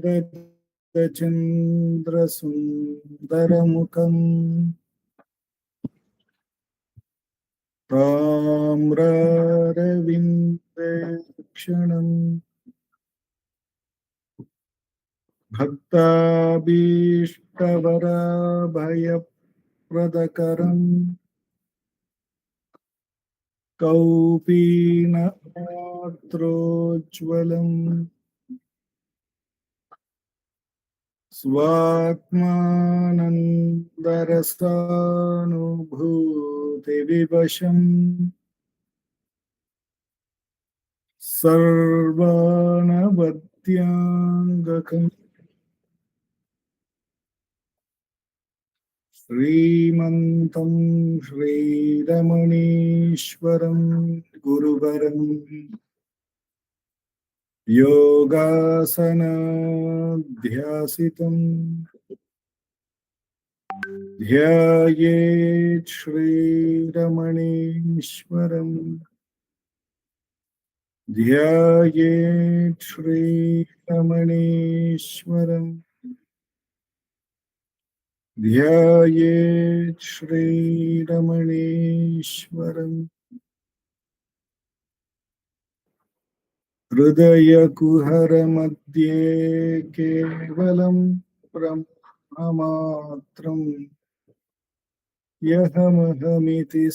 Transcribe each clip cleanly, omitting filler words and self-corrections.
Ramanacentre Tamraravindekshana Bhaktabhishtavarabhayapradakaram Kaupinatrojvalam Svatmanandarasthanubhuti vivasham Sarvanavadyangakam Srimantam Shri Ramanishwaram Guruvaram Yogasana Dhyasitam Dhyayet Shri Ramanishwaram Dhyayet Shri Ramanishwaram Dhyayet Shri Ramanishwaram Hridaya Kuhara Madhye Kevalam Brahmamatram Yahamaham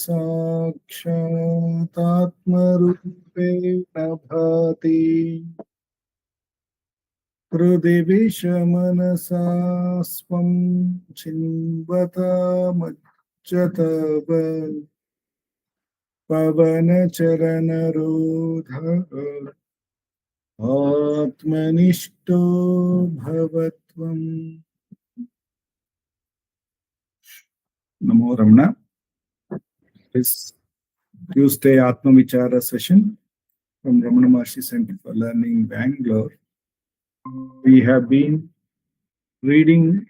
Sakshatatmarupena Bhati Hridivishamanasa Swam Chinvata Majjatava Pavanacharanarodha Atmanishto Bhavatvam. Namo Ramana. This Tuesday Atma Vichara session from Ramanacentre for Learning, Bangalore. We have been reading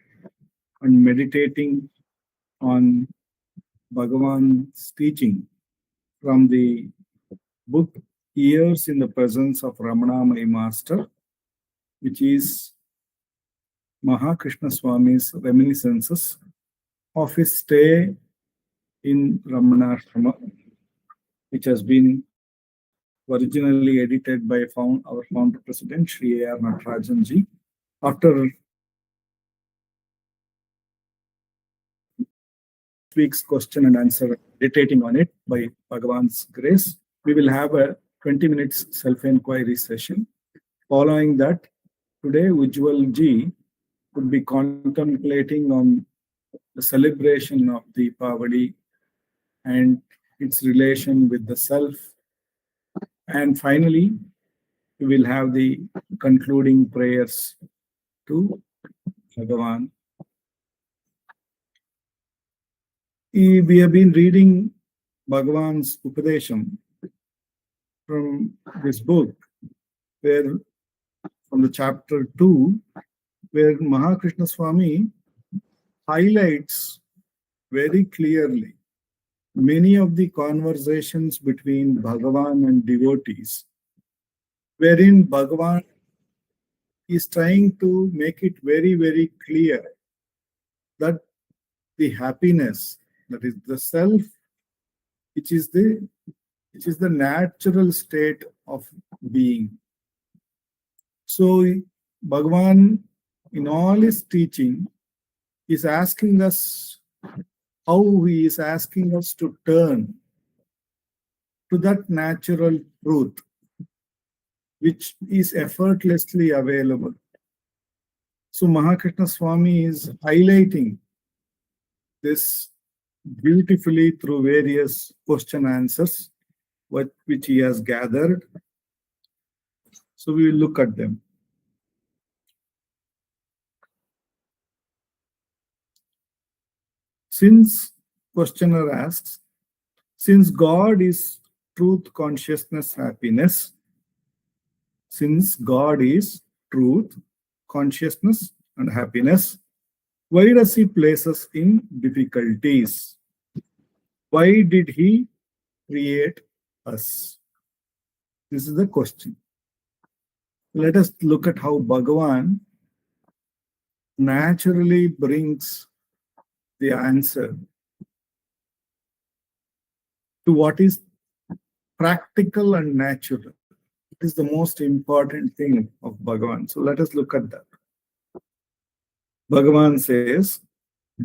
and meditating on Bhagavan's teaching from the book Years in the Presence of Ramana, my Master, which is Mahakrishna Swami's reminiscences of his stay in Ramanacentre, which has been originally edited by our founder president, Sri A.R. Natarajanji. After week's question and answer, meditating on it by Bhagavan's grace, we will have a 20 minutes self-enquiry session. Following that, today Ujwal ji would be contemplating on the celebration of the Deepavali and its relation with the self. And finally, we will have the concluding prayers to Bhagavan. We have been reading Bhagavan's Upadesham from this book, where from the chapter 2, where Mahakrishna Swami highlights very clearly many of the conversations between Bhagavan and devotees, wherein Bhagavan is trying to make it very, very clear that the happiness, that is the self, which is the natural state of being. So Bhagavan, in all his teaching, is asking us how he is asking us to turn to that natural truth, which is effortlessly available. So Mahakrishna Swami is highlighting this beautifully through various question answers which he has gathered. So we will look at them. Since questioner asks, since God is truth, consciousness, happiness, since God is truth, consciousness, and happiness, why does he place us in difficulties? Why did he create us? This is the question. Let us look at how Bhagavan naturally brings the answer to what is practical and natural. It is the most important thing of Bhagavan. So let us look at that. Bhagavan says,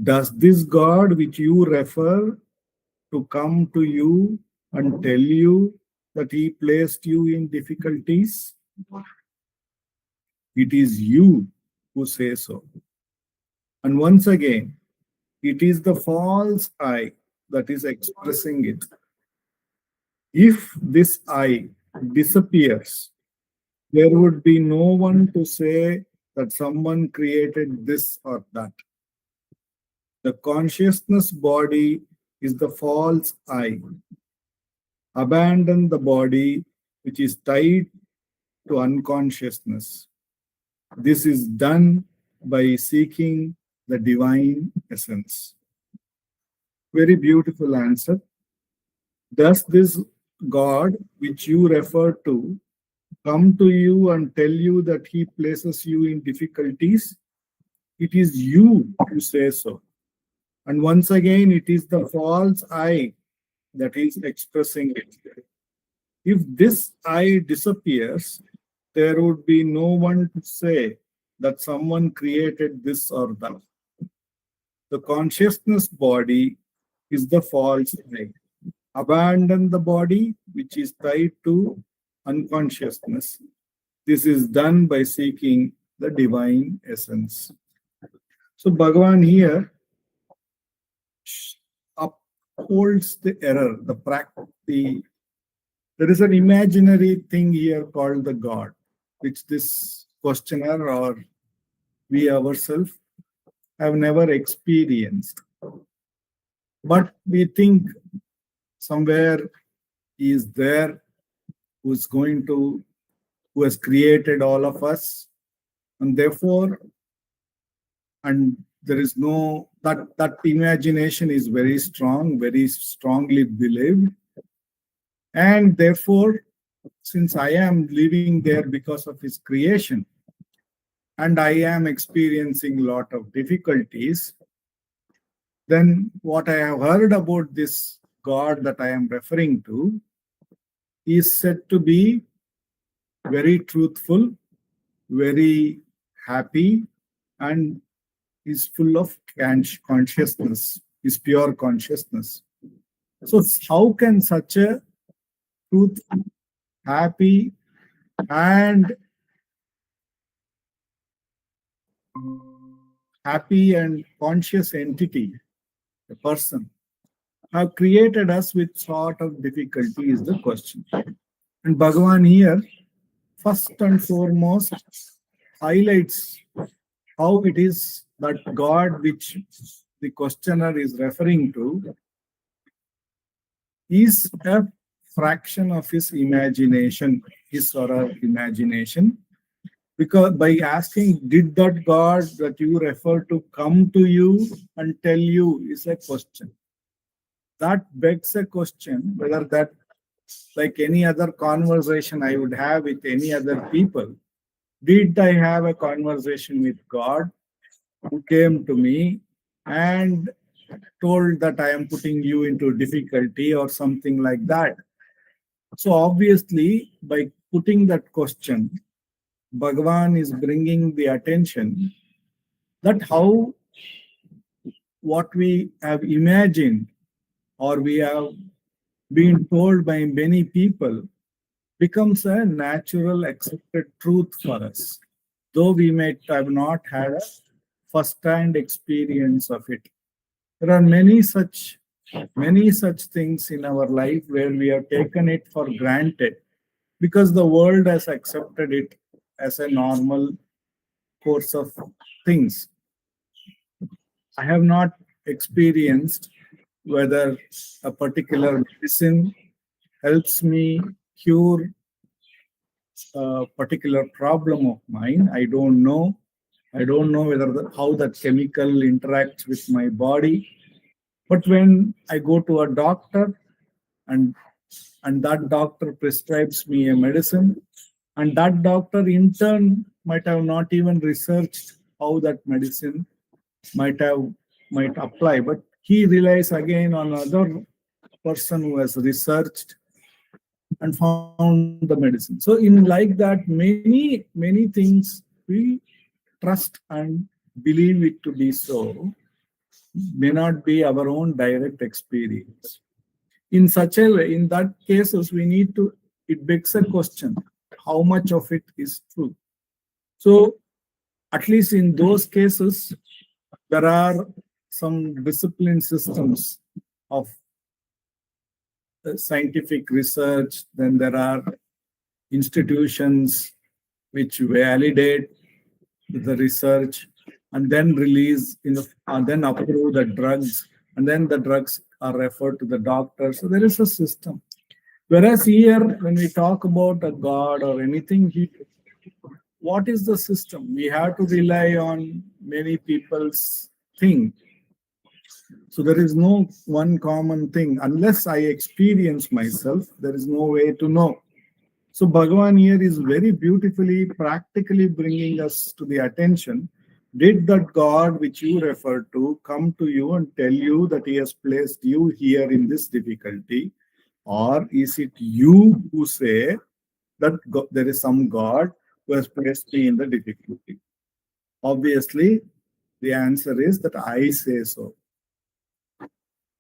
does this God which you refer to come to you and tell you that he placed you in difficulties? It is you who say so. And once again, it is the false I that is expressing it. If this I disappears, there would be no one to say that someone created this or that. The consciousness body is the false I. Abandon the body which is tied to unconsciousness. This is done by seeking the divine essence. Very beautiful answer. Does this God which you refer to come to you and tell you that he places you in difficulties? It is you who say so. And once again, it is the false I that is expressing it. If this I disappears, there would be no one to say that someone created this or that. The consciousness body is the false I. Abandon the body which is tied to unconsciousness. This is done by seeking the divine essence. So Bhagavan here upholds the error, there is an imaginary thing here called the God, which this questioner or we ourselves have never experienced. But we think somewhere he is there who has created all of us, and therefore, and there is no, that imagination is very strong, very strongly believed. And therefore, since I am living there because of his creation, and I am experiencing a lot of difficulties, then what I have heard about this God that I am referring to is said to be very truthful, very happy, and is full of consciousness, is pure consciousness. So how can such a truth, happy, and conscious entity, a person, have created us with sort of difficulty is the question. And Bhagavan here, first and foremost, highlights how it is that God which the questioner is referring to is a fraction of his imagination, his or her imagination. Because by asking, did that God that you refer to come to you and tell you, is a question. That begs a question whether that, like any other conversation I would have with any other people, did I have a conversation with God who came to me and told that I am putting you into difficulty or something like that? So obviously, by putting that question, Bhagavan is bringing the attention that how what we have imagined or we have been told by many people becomes a natural accepted truth for us, though we may have not had a first-hand experience of it. There are many such things in our life where we have taken it for granted because the world has accepted it as a normal course of things. I have not experienced whether a particular medicine helps me cure a particular problem of mine. I don't know. I don't know whether how that chemical interacts with my body. But when I go to a doctor and that doctor prescribes me a medicine, and that doctor in turn might have not even researched how that medicine might apply, but he relies again on another person who has researched and found the medicine. So in like that, many things we trust and believe it to be so may not be our own direct experience. In such a way, in that cases, we need to, it begs a question, how much of it is true? So at least in those cases, there are some discipline systems of scientific research, then there are institutions which validate the research and then release then approve the drugs, and then the drugs are referred to the doctor. So there is a system. Whereas here, when we talk about a god or anything, what is the system? We have to rely on many people's thing. So there is no one common thing. Unless I experience myself, there is no way to know. So Bhagavan here is very beautifully, practically bringing us to the attention. Did that God which you refer to come to you and tell you that he has placed you here in this difficulty? Or is it you who say that there is some God who has placed me in the difficulty? Obviously, the answer is that I say so.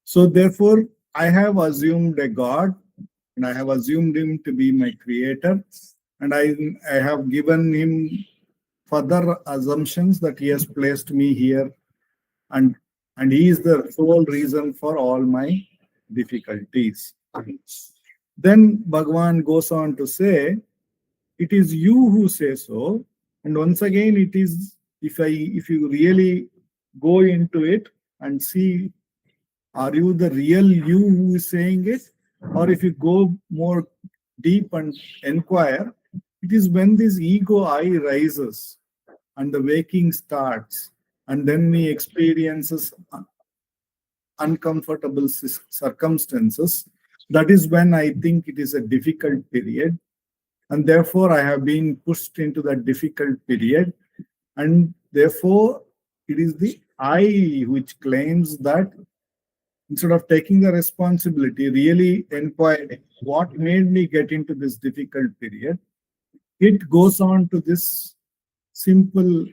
So therefore, I have assumed a God, and I have assumed him to be my creator, and I have given him further assumptions that he has placed me here, and he is the sole reason for all my difficulties. Then Bhagavan goes on to say, it is you who say so. And once again, it is, if you really go into it and see, are you the real you who is saying it? Or if you go more deep and inquire, it is when this ego I rises and the waking starts, and then we experiences uncomfortable circumstances. That is when I think it is a difficult period. And therefore, I have been pushed into that difficult period. And therefore, it is the I which claims that instead of taking the responsibility, really inquiring what made me get into this difficult period, it goes on to this simple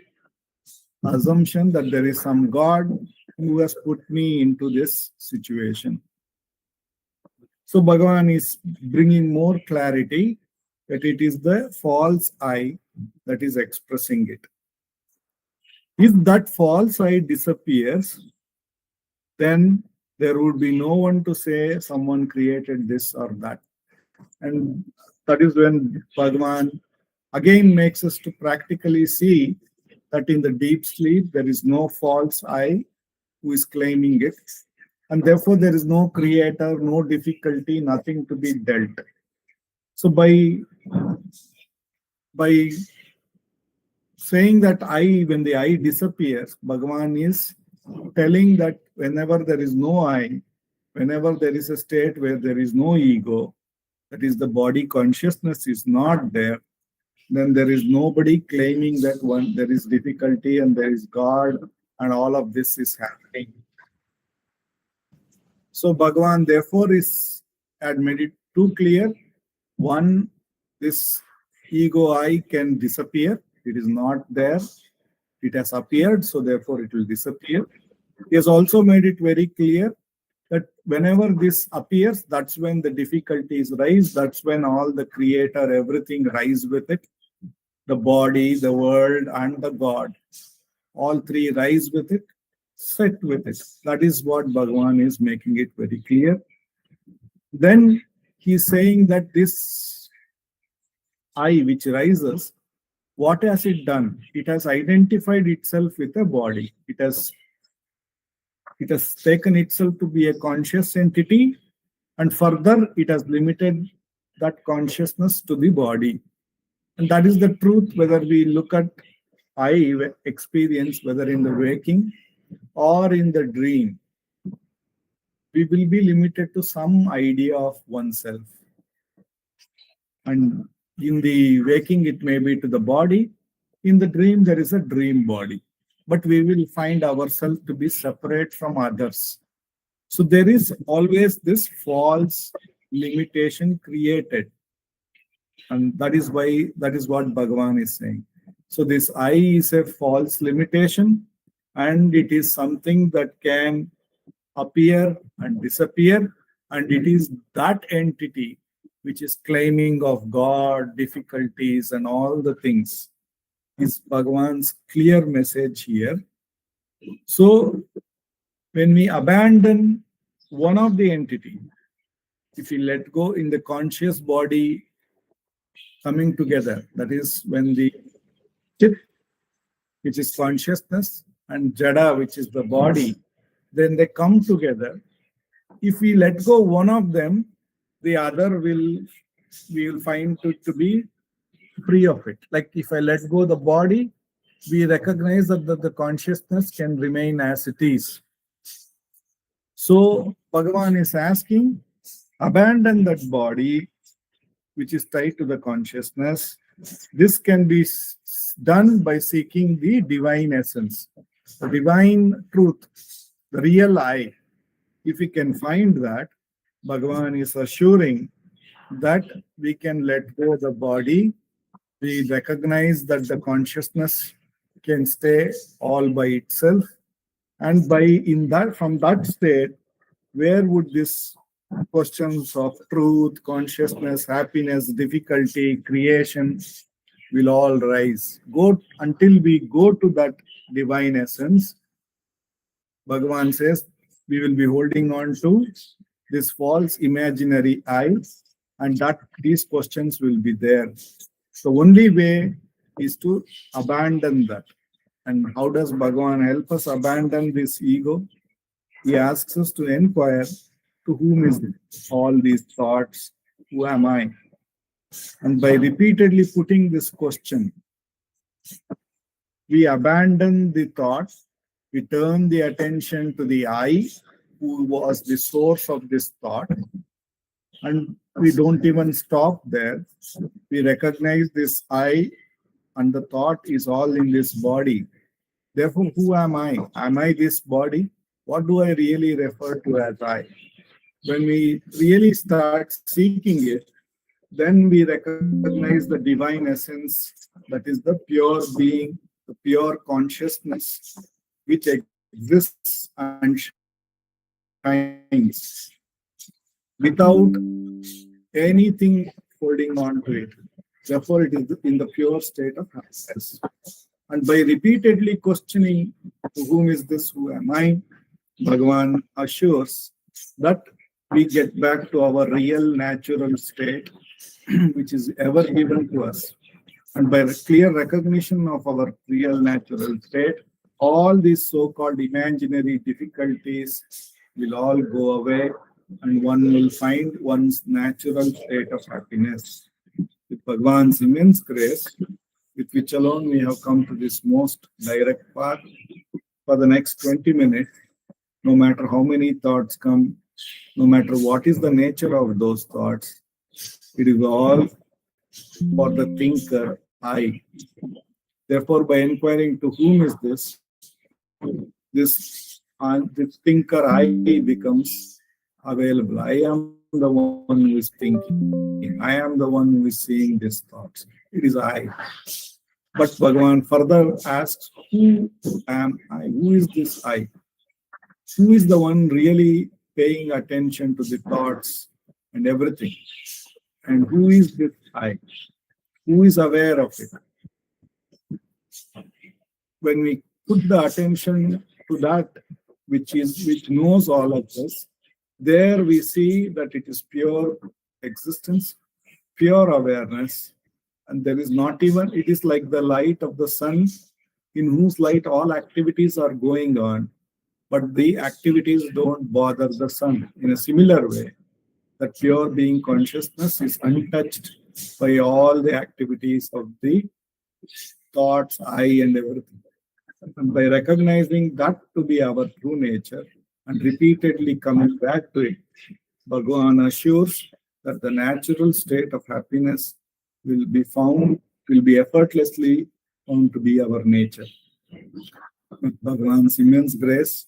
assumption that there is some God who has put me into this situation. So Bhagavan is bringing more clarity that it is the false I that is expressing it. If that false I disappears, then there would be no one to say someone created this or that. And that is when Bhagavan again makes us to practically see that in the deep sleep, there is no false I who is claiming it. And therefore, there is no creator, no difficulty, nothing to be dealt. So by saying that I, when the I disappears, Bhagavan is telling that whenever there is no I, whenever there is a state where there is no ego, that is the body consciousness is not there, then there is nobody claiming that there is difficulty and there is God and all of this is happening. So Bhagavan therefore had made it too clear. One, this ego I can disappear. It is not there. It has appeared, so therefore it will disappear. He has also made it very clear that whenever this appears, that's when the difficulties rise. That's when all the creator, everything rise with it. The body, the world, and the God. All three rise with it, set with it. That is what Bhagavan is making it very clear. Then he is saying that this I which rises, what has it done? It has identified itself with a body. It has taken itself to be a conscious entity, and further it has limited that consciousness to the body. And that is the truth, whether we look at I experience, whether in the waking or in the dream, we will be limited to some idea of oneself. And in the waking, it may be to the body. In the dream, there is a dream body. but we will find ourselves to be separate from others. So there is always this false limitation created. And that is what Bhagavan is saying. So this I is a false limitation, and it is something that can appear and disappear, and it is that entity which is claiming of God, difficulties, and all the things, is Bhagavan's clear message here. So when we abandon one of the entity, if we let go in the conscious body coming together, that is when the chit, which is consciousness, and jada, which is the body, then they come together. If we let go one of them, the other we will find to be free of it. Like if I let go the body, we recognize that the consciousness can remain as it is. So Bhagavan is asking, abandon that body which is tied to the consciousness. This can be done by seeking the divine essence, the divine truth, the real I. If we can find that, Bhagavan is assuring that we can let go of the body. We recognize that the consciousness can stay all by itself, and from that state, where would this questions of truth, consciousness, happiness, difficulty, creation will all rise. Until we go to that divine essence, Bhagavan says we will be holding on to this false imaginary I, and that these questions will be there. The only way is to abandon that. And how does Bhagavan help us abandon this ego? He asks us to inquire, to whom is all these thoughts? Who am I? And by repeatedly putting this question, we abandon the thought, we turn the attention to the I, who was the source of this thought, and we don't even stop there. We recognize this I, and the thought is all in this body. Therefore, who am I? Am I this body? What do I really refer to as I? When we really start seeking it, then we recognize the divine essence, that is the pure being, the pure consciousness, which exists and shines without anything holding on to it. Therefore, it is in the pure state of happiness. And by repeatedly questioning, whom is this, who am I, Bhagavan assures that we get back to our real natural state, which is ever given to us. And by clear recognition of our real natural state, all these so-called imaginary difficulties will all go away, and one will find one's natural state of happiness. With Bhagavan's immense grace, with which alone we have come to this most direct path, for the next 20 minutes, no matter how many thoughts come, no matter what is the nature of those thoughts, it is all for the thinker, I. Therefore, by inquiring to whom is this thinker I becomes available. I am the one who is thinking. I am the one who is seeing these thoughts. It is I. But Bhagavan further asks, who am I? Who is this I? Who is the one really paying attention to the thoughts and everything? And who is this I? Who is aware of it? When we put the attention to that which knows all of this, there we see that it is pure existence, pure awareness, and there is not even, it is like the light of the sun, in whose light all activities are going on, but the activities don't bother the sun. In a similar way, that pure being consciousness is untouched by all the activities of the thoughts, I, and everything. And by recognizing that to be our true nature and repeatedly coming back to it, Bhagavan assures that the natural state of happiness will be effortlessly found to be our nature. Bhagwan's immense grace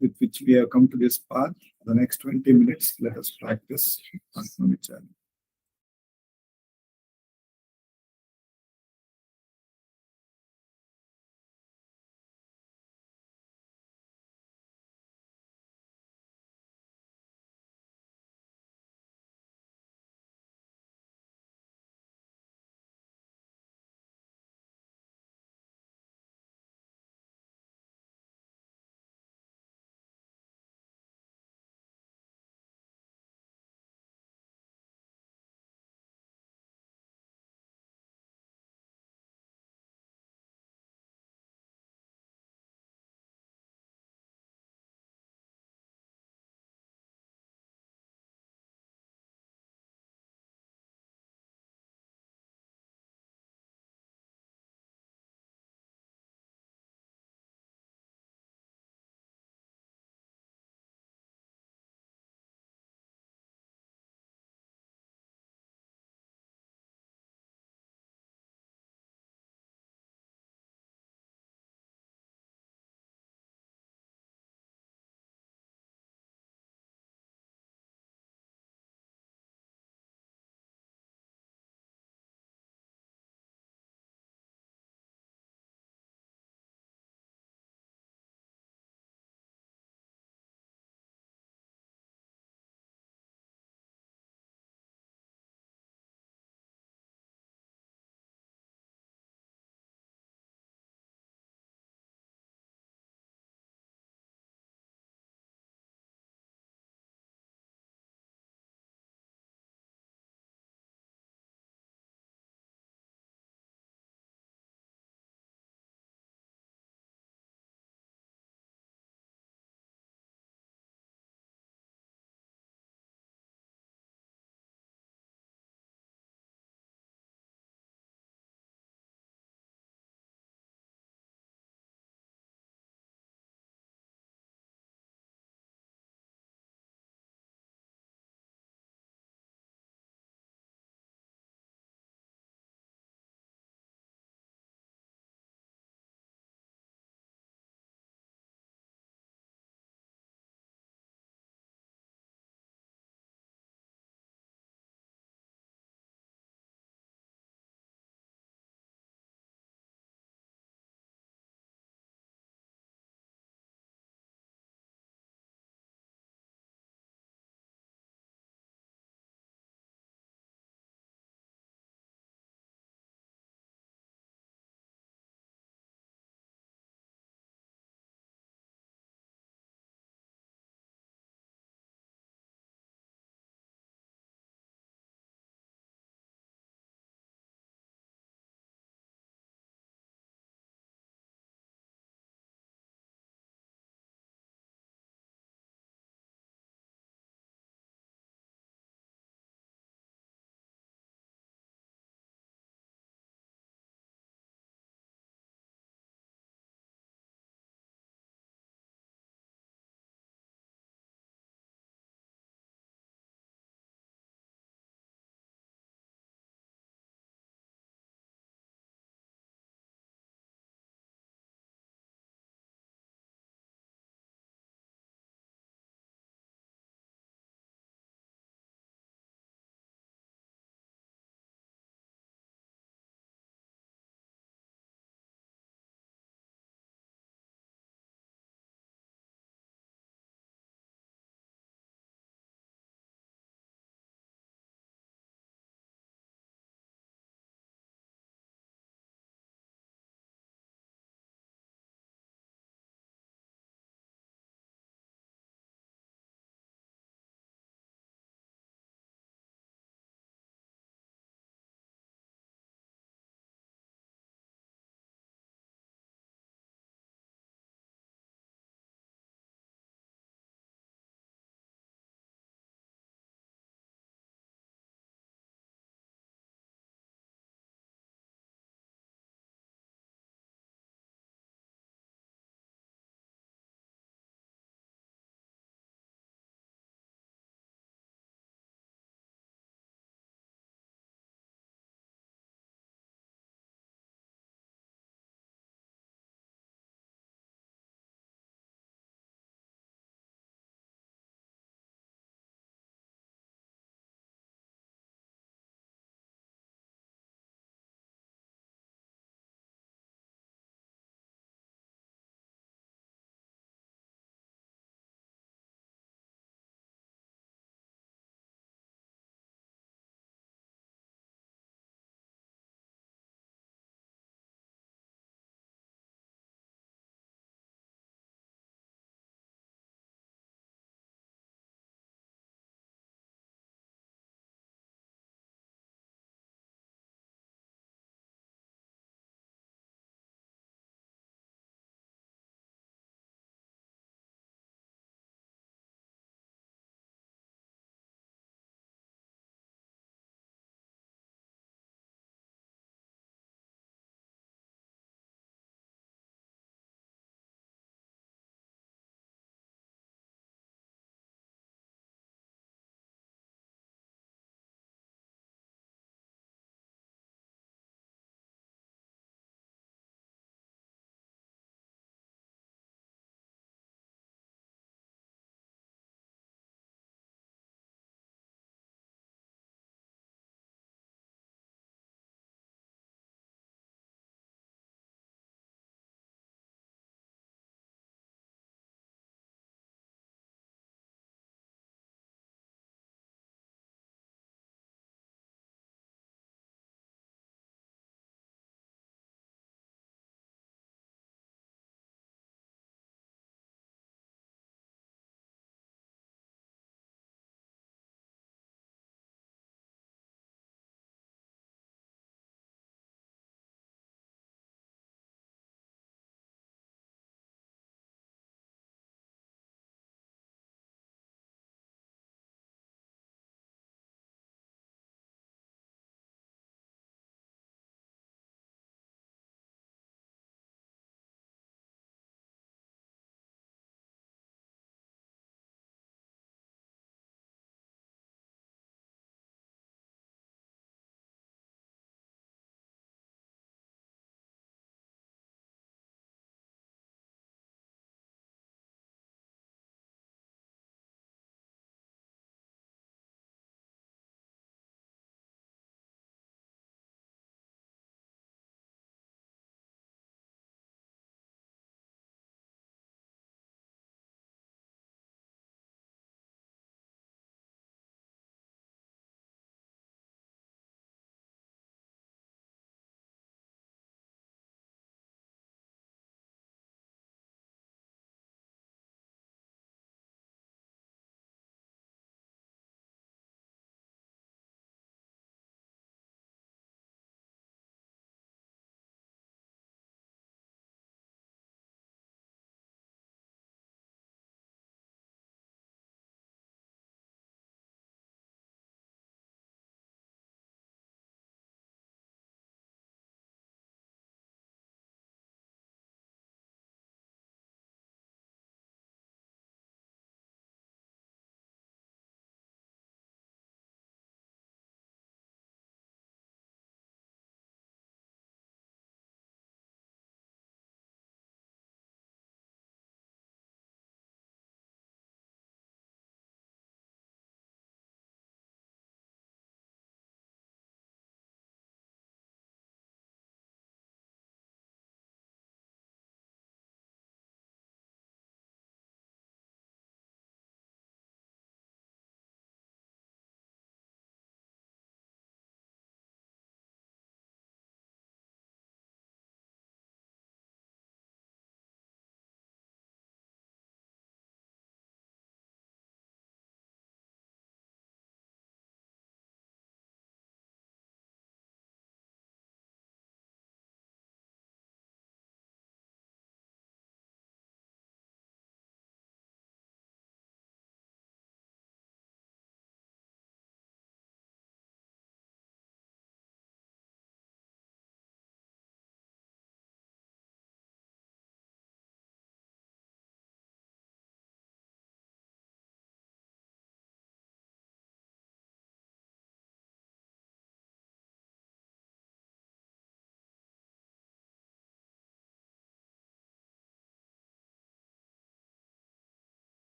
with which we have come to this path. The next 20 minutes, let us practice Atma Vichara.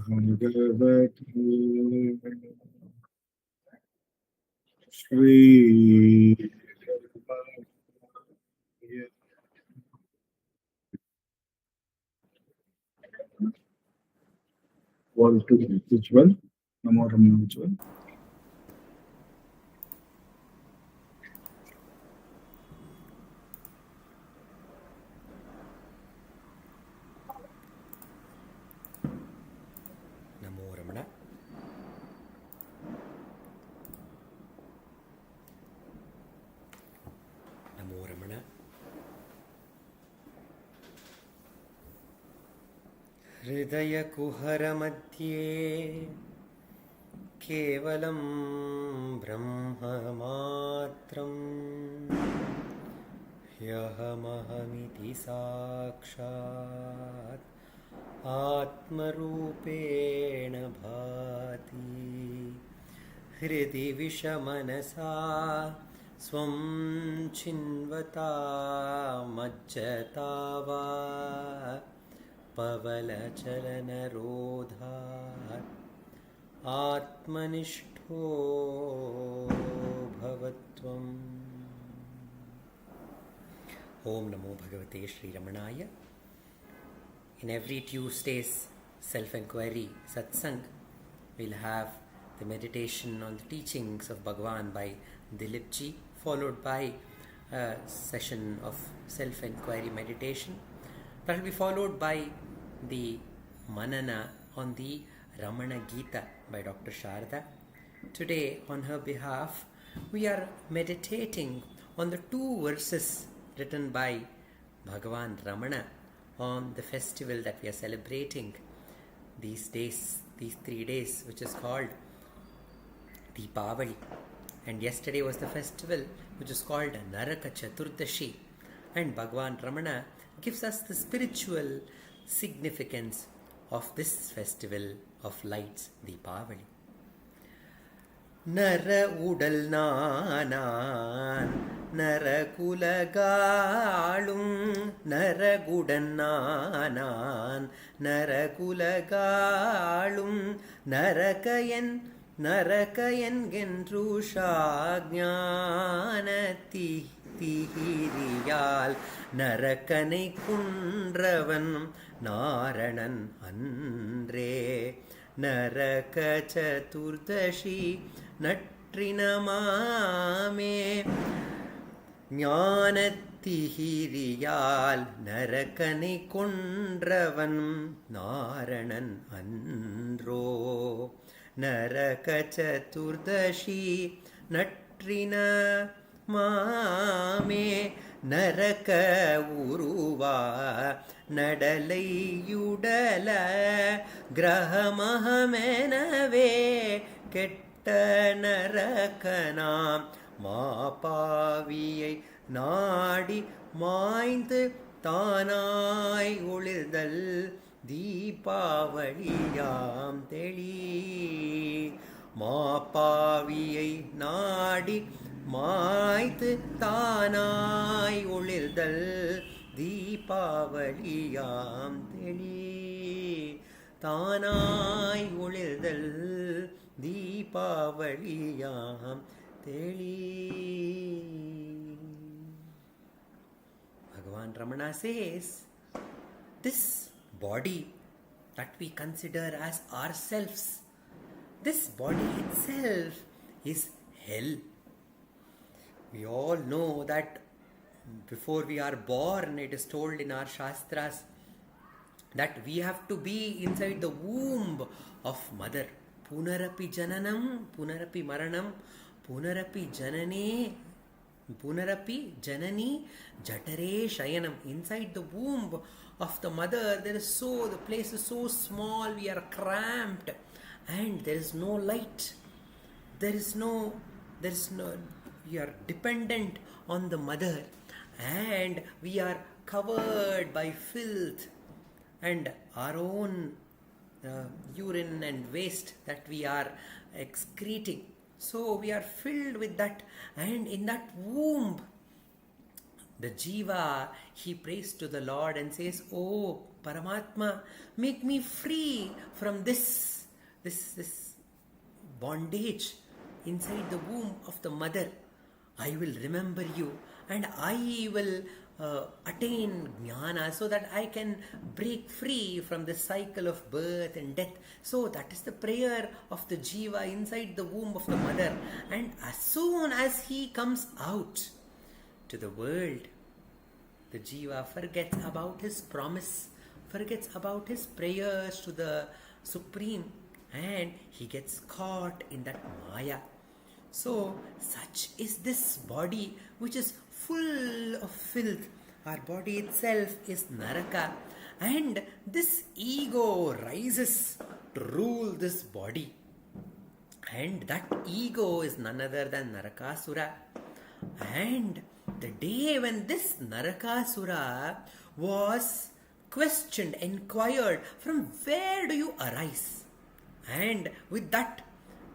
Bhagavate Shri Wall to Ujwal, Namo Ramana Ujwal. Namo Ramana. Namo Ramana. हृदयकुहरमध्ये केवलं ब्रह्ममात्रम् ह्यहमहमिति साक्षात् आत्मरूपेण भाति हृदि विषमनसा स्वं चिन्वता मज्जता वा पवलचलनरोधात् आत्मनिष्ठो भवत्वम्. Om Namo Bhagavate Sri Ramanaya. In every Tuesday's Self-Enquiry Satsangh, we'll have the meditation on the teachings of Bhagavan by Dileep ji, followed by a session of Self-Enquiry meditation. That will be followed by the Manana on the Ramana Gita by Dr. Sharda. Today, on her behalf, we are meditating on the two verses written by Bhagavan Ramana on the festival that we are celebrating these days, these 3 days, which is called Deepavali. And yesterday was the festival which is called Naraka Chaturdashi. And Bhagavan Ramana gives us the spiritual significance of this festival of lights, Deepavali. Nara udal nanan Nara kulagalum Nara gudan nanan Nara kulagalum Narakayan gendrusha gnanati Tihiriyal Narakane kundravan Naranan andre Naraka Chaturdashi Natrinamame Jnanatihiriyal Narakane kundravan Naranan andro Naraka Chaturdashi Natrina Mame Naraka Uruva Nadalayudala Grahamahamanave Ketta Narakana Mapaviyai Nadi Mainthu Tanai Ulidal Deepavaliyam Teli Mapaviyai Nadi Maithu Tanai Ulidal Deepavaliyam Teli Tanai Ulidal Deepavaliyam Teli. Bhagavan Ramana says, this body that we consider as ourselves, this body itself is hell. We all know that before we are born, it is told in our Shastras that we have to be inside the womb of mother. Punarapi jananam, punarapi maranam, punarapi janani, jatare shayanam. Inside the womb of the mother, the place is so small, we are cramped, and there is no light. We are dependent on the mother, and we are covered by filth and our own urine and waste that we are excreting. So we are filled with that, and in that womb, the Jiva, he prays to the Lord and says, "Oh Paramatma, make me free from this bondage inside the womb of the mother. I will remember you and I will attain jnana so that I can break free from the cycle of birth and death. So that is the prayer of the jiva inside the womb of the mother. And as soon as he comes out to the world, the jiva forgets about his promise, forgets about his prayers to the Supreme, and he gets caught in that maya. So, such is this body which is full of filth. Our body itself is naraka, and this ego rises to rule this body. And that ego is none other than Narakasura. And the day when this Narakasura was questioned, inquired, from where do you arise? And with that,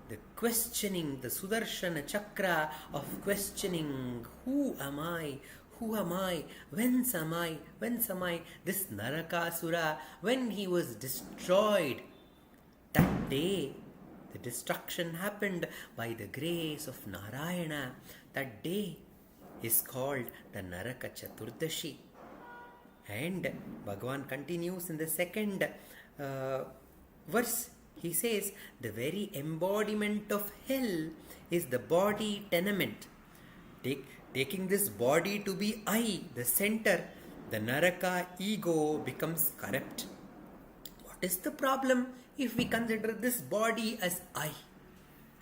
the questioning, the Sudarshana Chakra of questioning, who am I? Who am I? Whence am I? Whence am I? This Narakasura, when he was destroyed, that day, the destruction happened by the grace of Narayana. That day is called the Naraka Chaturdashi. And Bhagavan continues in the second verse. He says, the very embodiment of hell is the body tenement. Taking this body to be I, the center, the Naraka ego becomes corrupt. What is the problem if we consider this body as I?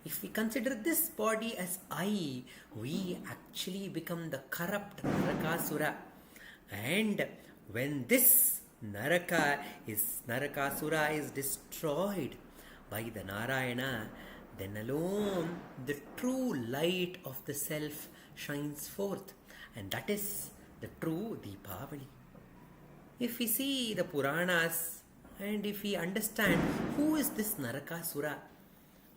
If we consider this body as I, we actually become the corrupt Narakasura. And when this Narakasura is destroyed by the Narayana, then alone the true light of the self shines forth. And that is the true Deepavali. If we see the Puranas and if we understand who is this Narakasura,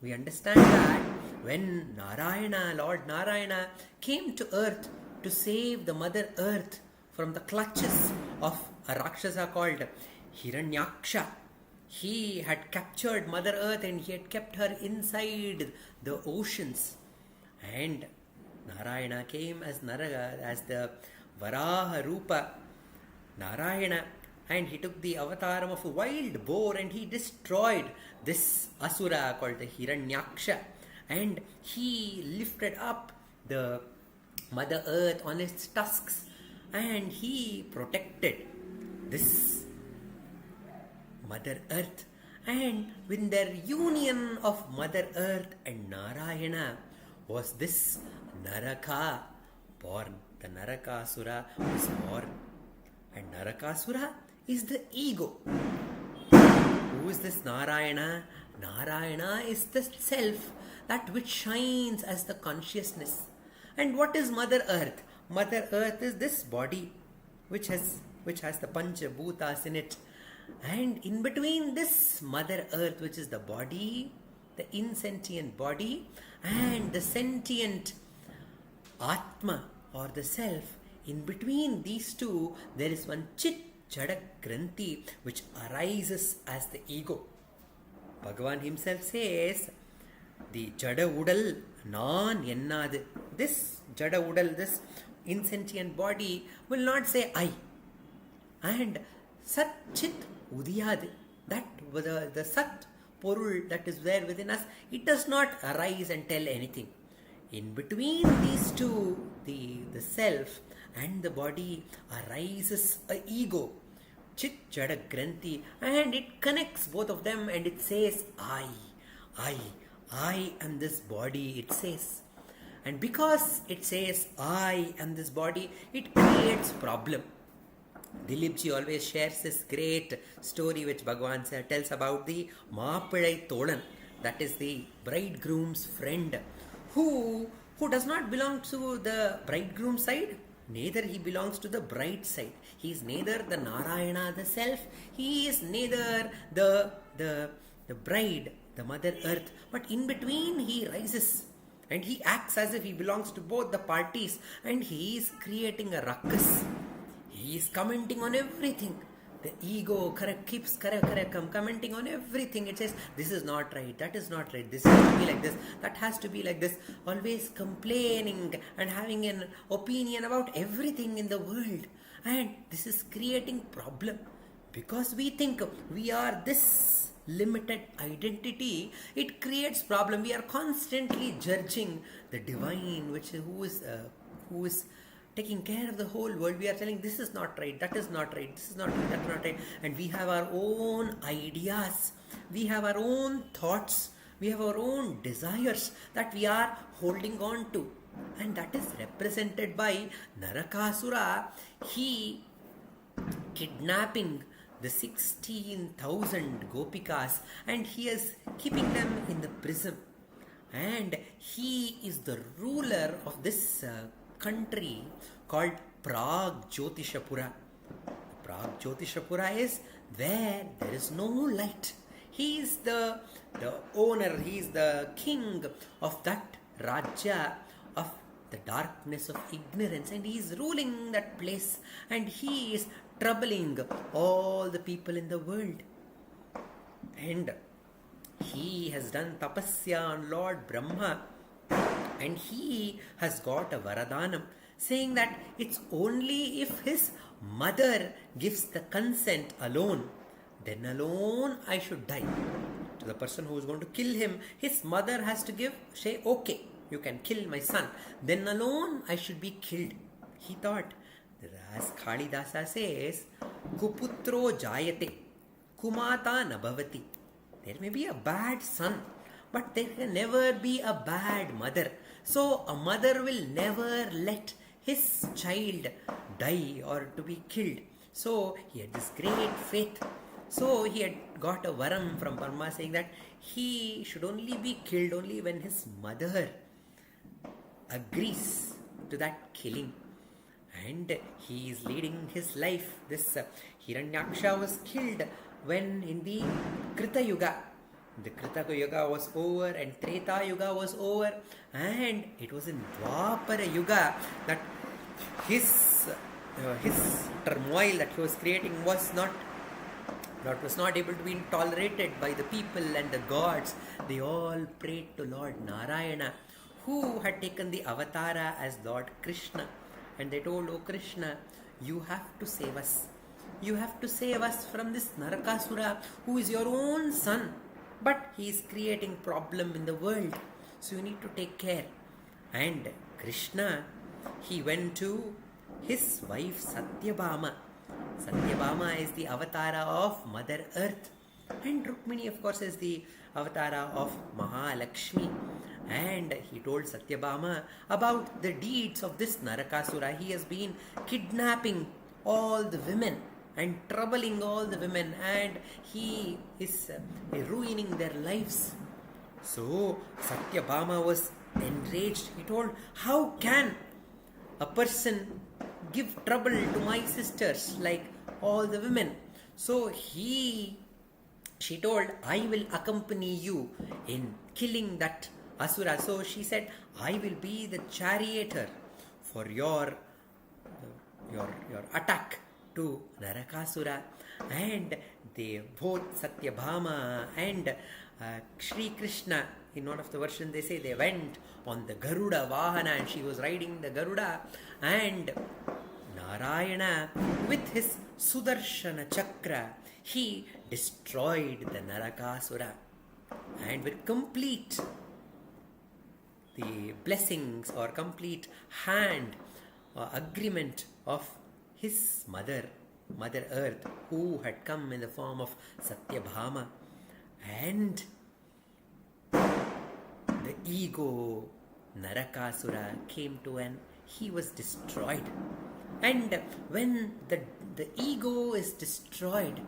we understand that when Narayana, Lord Narayana, came to earth to save the Mother Earth from the clutches of a Rakshasa called Hiranyaksha, he had captured Mother Earth and he had kept her inside the oceans. And Narayana came as the Varaha Rupa Narayana, and he took the avataram of a wild boar and he destroyed this Asura called the Hiranyaksha, and he lifted up the Mother Earth on its tusks and he protected this Mother Earth. And with their union of Mother Earth and Narayana was this Naraka born. The Narakasura was born. And Narakasura is the ego. Who is this Narayana? Narayana is the self, that which shines as the consciousness. And what is Mother Earth? Mother Earth is this body which has the Pancha Bhutas in it. And in between this Mother Earth, which is the body, the insentient body, and the sentient Atma or the self, in between these two, there is one Chit Jada Granthi which arises as the ego. Bhagavan himself says, the Jada Udal Nan Ennadu. This Jada Udal, this insentient body, will not say I. And Sat Chit Udiyad, that the Sat Porul that is there within us, it does not arise and tell anything. In between these two, the self and the body, arises a ego, Chit Jada Granthi, and it connects both of them and it says I am this body, it says. And because it says I am this body, it creates problem. Dileep ji always shares this great story which Bhagavan tells about the Maapilai Tholan, that is the bridegroom's friend, who does not belong to the bridegroom side, neither he belongs to the bride side. He is neither the Narayana, the self, he is neither the bride, the Mother Earth, but in between he rises and he acts as if he belongs to both the parties, and he is creating a ruckus. He is commenting on everything. the ego keeps commenting on everything. It says, this is not right, that is not right, this has to be like this, that has to be like this. Always complaining and having an opinion about everything in the world. And this is creating problem. Because we think we are this limited identity, it creates problem. We are constantly judging the divine, who is taking care of the whole world. We are telling this is not right, that is not right, this is not right, that is not right. And we have our own ideas, we have our own thoughts, we have our own desires that we are holding on to. And that is represented by Narakasura. He kidnapping the 16,000 gopikas, and he is keeping them in the prison. And he is the ruler of this country called Pragjotishapura. Pragjotishapura is where there is no light. He is the owner, he is the king of that Rajya of the darkness of ignorance, and he is ruling that place, and he is troubling all the people in the world. And he has done tapasya on Lord Brahma, and he has got a varadanam saying that it's only if his mother gives the consent alone, then alone I should die. To the person who is going to kill him, his mother has to say, okay, you can kill my son, then alone I should be killed. He thought, as Khalidasa says, Kuputro jayate, kumata nabhavati. There may be a bad son, but there can never be a bad mother. So a mother will never let his child die or to be killed. So he had this great faith. So he had got a varam from Brahma saying that he should only be killed only when his mother agrees to that killing. And he is leading his life. This Hiranyaksha was killed when in the Krita Yuga. The Krita Yuga was over and Treta Yuga was over, and it was in Dwapara Yuga that his turmoil that he was creating was not able to be tolerated by the people and the gods. They all prayed to Lord Narayana, who had taken the avatara as Lord Krishna. And they told, "Oh Krishna, you have to save us. You have to save us from this Narakasura, who is your own son. But he is creating problem in the world. So you need to take care." And Krishna, he went to his wife Satyabhama. Satyabhama is the avatara of Mother Earth. And Rukmini, of course, is the avatara of Mahalakshmi. And he told Satyabhama about the deeds of this Narakasura. He has been kidnapping all the women and troubling all the women, and he is ruining their lives. So Satyabhama was enraged. He told, "How can a person give trouble to my sisters like all the women?" So she told, "I will accompany you in killing that Asura." So she said, "I will be the charioteer for your attack to Narakasura." And they both, Satyabhama and Shri Krishna, in one of the versions they say they went on the Garuda Vahana, and she was riding the Garuda, and Narayana with his Sudarshana Chakra, he destroyed the Narakasura, and with complete the blessings or complete hand agreement of his mother Earth, who had come in the form of Satyabhama. And the ego Narakasura came to an, he was destroyed. And when the ego is destroyed,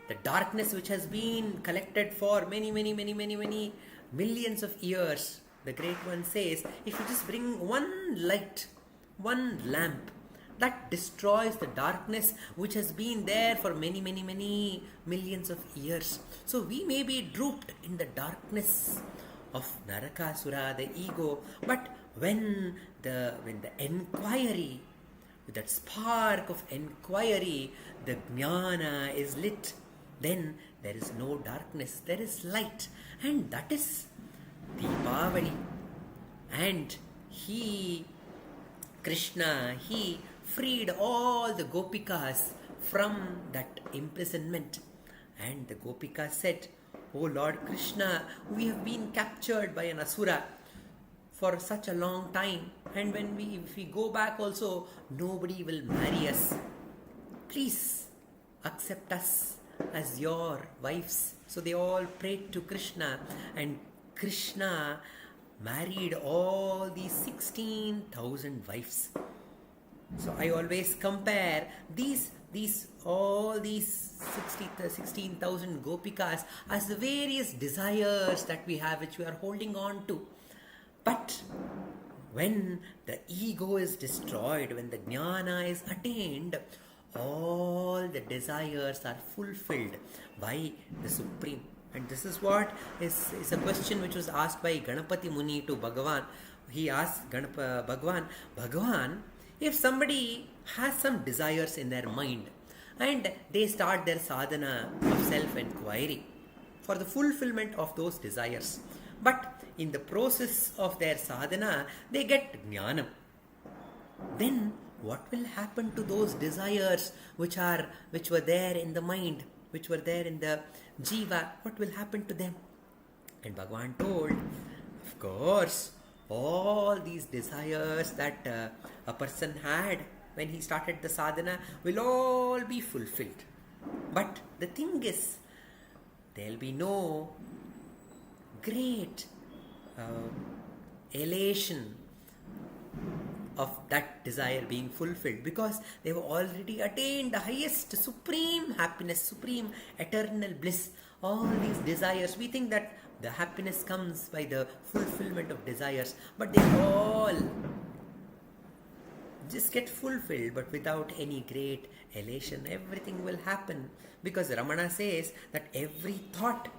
the darkness which has been collected for many millions of years, the Great One says, if you just bring one light, one lamp, that destroys the darkness which has been there for many millions of years. So we may be drooped in the darkness of Narakasura, the ego, but when the enquiry, with that spark of enquiry, the jnana is lit. Then there is no darkness, there is light. And that is Deepavali. And Krishna, he freed all the gopikas from that imprisonment. And the gopikas said, "Oh Lord Krishna, we have been captured by an asura for such a long time, and if we go back also, nobody will marry us. Please accept us as your wives." So they all prayed to Krishna, and Krishna married all these 16,000 wives. So I always compare all these 16,000 gopikas as the various desires that we have, which we are holding on to. But when the ego is destroyed, when the jnana is attained, all the desires are fulfilled by the Supreme. And this is what is a question which was asked by Ganapati Muni to Bhagavan. He asked Bhagavan, if somebody has some desires in their mind and they start their sadhana of self-enquiry for the fulfillment of those desires, but in the process of their sadhana they get jnanam, then what will happen to those desires which were there in the mind, which were there in the jiva? What will happen to them? And Bhagavan told, of course, all these desires that a person had when he started the sadhana will all be fulfilled. But the thing is, there will be no great elation of that desire being fulfilled, because they have already attained the highest supreme happiness, supreme eternal bliss. All these desires, we think that the happiness comes by the fulfillment of desires, but they all just get fulfilled, but without any great elation. Everything will happen, because Ramana says that every thought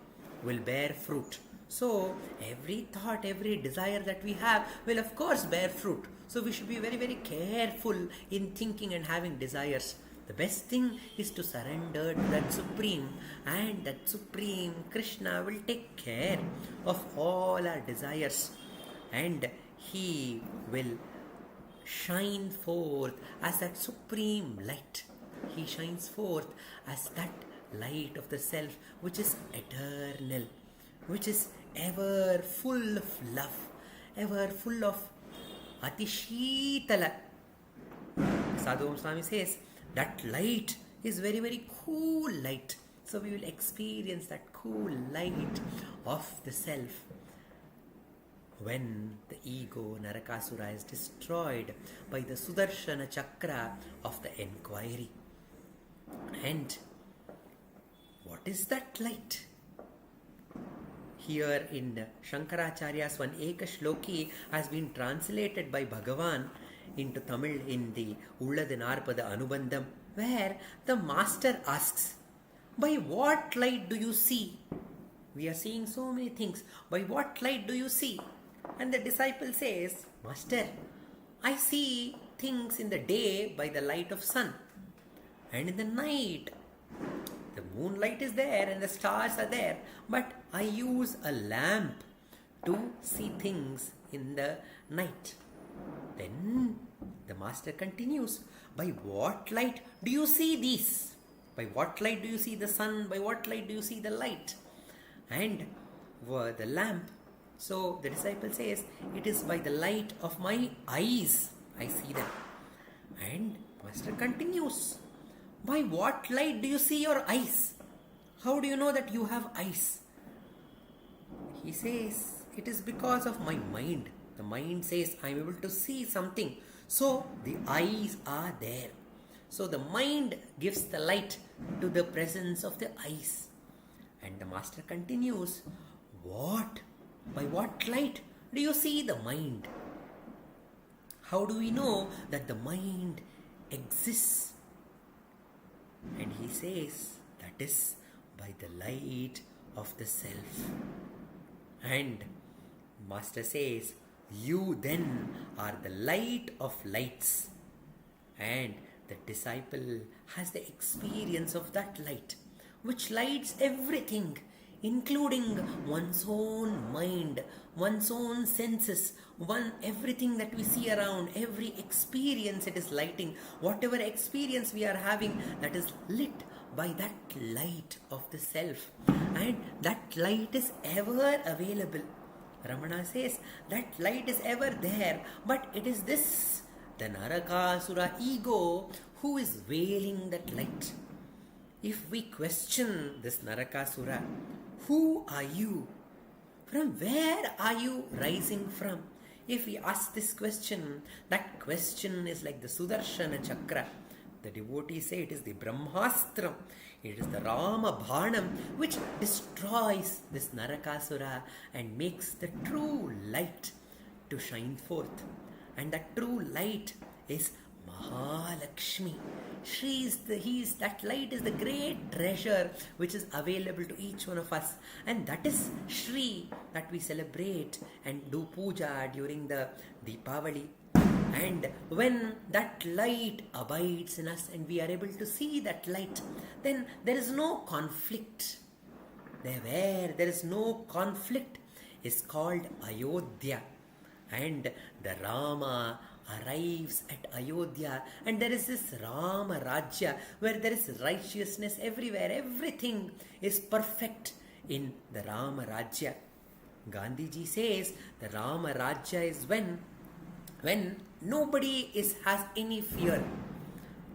will bear fruit. So every thought, every desire that we have will of course bear fruit. So we should be very, very careful in thinking and having desires. The best thing is to surrender to that Supreme, and that Supreme Krishna will take care of all our desires, and he will shine forth as that supreme light. He shines forth as that light of the self, which is eternal, which is ever full of love, ever full of Atishitala. Sadhu Om Swami says that light is very, very cool light. So we will experience that cool light of the self when the ego Narakasura is destroyed by the Sudarshana Chakra of the enquiry. And what is that light? Here in Shankaracharya's one Eka Shloki has been translated by Bhagavan into Tamil in the Ulladu Narpada Anubandham, where the master asks, by what light do you see? We are seeing so many things. By what light do you see? And the disciple says, Master, I see things in the day by the light of sun, and in the night the moonlight is there and the stars are there, but I use a lamp to see things in the night. Then the master continues, by what light do you see these? By what light do you see the sun? By what light do you see the light? And the lamp. So the disciple says, it is by the light of my eyes I see them. And master continues, by what light do you see your eyes? How do you know that you have eyes? He says, it is because of my mind. The mind says, I am able to see something. So the eyes are there. So the mind gives the light to the presence of the eyes. And the master continues, what? By what light do you see the mind? How do we know that the mind exists? And he says, that is by the light of the self. And master says, you then are the light of lights. and the disciple has the experience of that light, which lights everything, including one's own mind, one's own senses, everything that we see around, every experience it is lighting. Whatever experience we are having, that is lit by that light of the self, and that light is ever available. Ramana says that light is ever there, but it is this, the Narakasura ego, who is veiling that light. If we question this Narakasura, who are you? From where are you rising from? If we ask this question, that question is like the Sudarshana Chakra. The devotees say it is the Brahmastram. It is the Rama Bhanam which destroys this Narakasura and makes the true light to shine forth. And that true light is Mahalakshmi. That light is the great treasure which is available to each one of us. And that is Shri that we celebrate and do puja during the Deepavali. And when that light abides in us and we are able to see that light, then there is no conflict. Where there is no conflict is called Ayodhya. And the Rama arrives at Ayodhya, and there is this Rama Rajya where there is righteousness everywhere. Everything is perfect in the Rama Rajya. Gandhiji says the Rama Rajya is when nobody has any fear.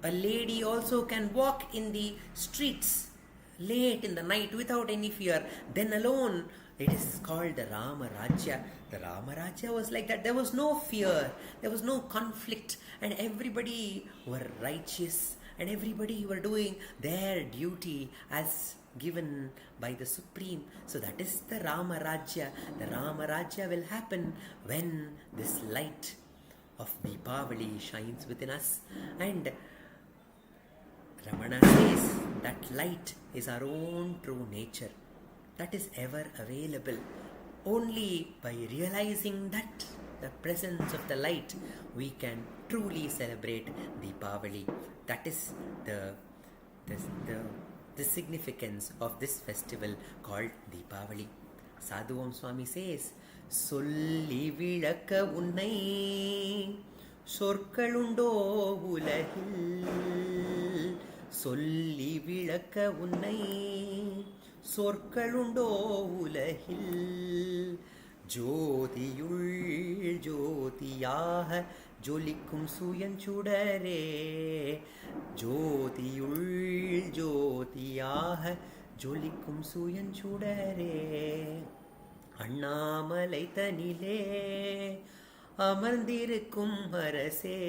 A lady also can walk in the streets late in the night without any fear. Then alone it is called the Rama Rajya. The Rama Rajya was like that. There was no fear, there was no conflict, and everybody were righteous, and everybody were doing their duty as given by the Supreme. So that is the Rama Rajya. The Rama Rajya will happen when this light of Deepavali shines within us. And Ramana says that light is our own true nature, that is ever available. Only by realizing that the presence of the light, we can truly celebrate Deepavali. That is the significance of this festival called Deepavali. Sadhuvam Swami says, Solli vilaka unnai சொற்களுண்டோ உலகில், சொல்லி விளக்க உன்னை சொற்களுண்டோ உலகில், ஜோதியுள் ஜோதியாக ஜொலிக்கும் சுயஞ்சுடரே, ஜோதியுள் ஜோதியாக ஜொலிக்கும் சுயஞ்சுடரே, அண்ணாமலை தனிலே அமர்ந்திருக்கும் அரசே,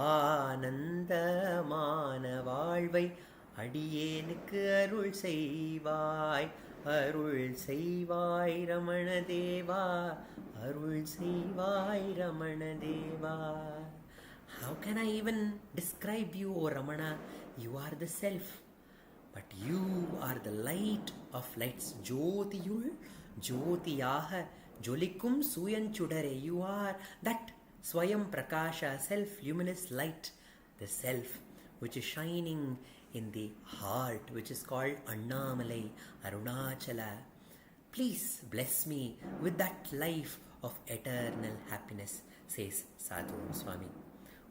ஆனந்தமான வாழ்வை அடியேனுக்கு அருள் செய்வாய், அருள் செய்வாய் ரமணதேவா, அருள் செய்வாய் ரமணதேவா. How can I even describe you, O Ramana? You are the self, but you are the light of lights. Jyotiyul Jyotiyaha Jolikum Suyanchudare. You are that Swayam Prakasha, self-luminous light, the self which is shining in the heart, which is called Annamalai, Arunachala. Please bless me with that life of eternal happiness, says Sadhu Swami.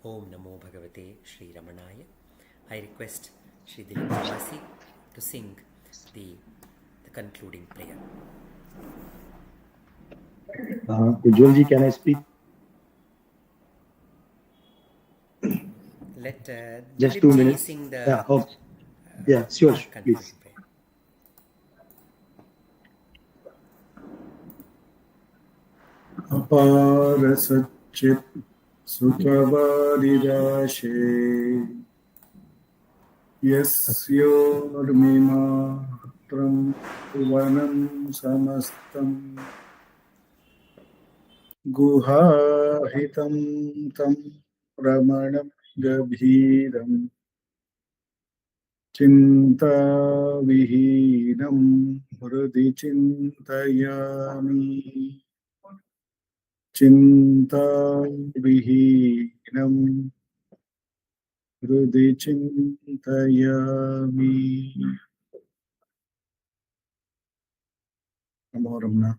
Om Namo Bhagavate Sri Ramanaya. I request Sri Dileep to sing the concluding prayer. Ujwal ji, can I speak? Let just Dileep 2 minutes. sing the Sure, please. prayer. Apar Satchit Sukhavariraashe Yasyormimatram Vanam Samastam Guhahitam Tam Ramanam Gabhiram Chinta Vihinam Hrudi Chintayami Chinta Vihinam हृदि चिन्तयामि। नमो रमना।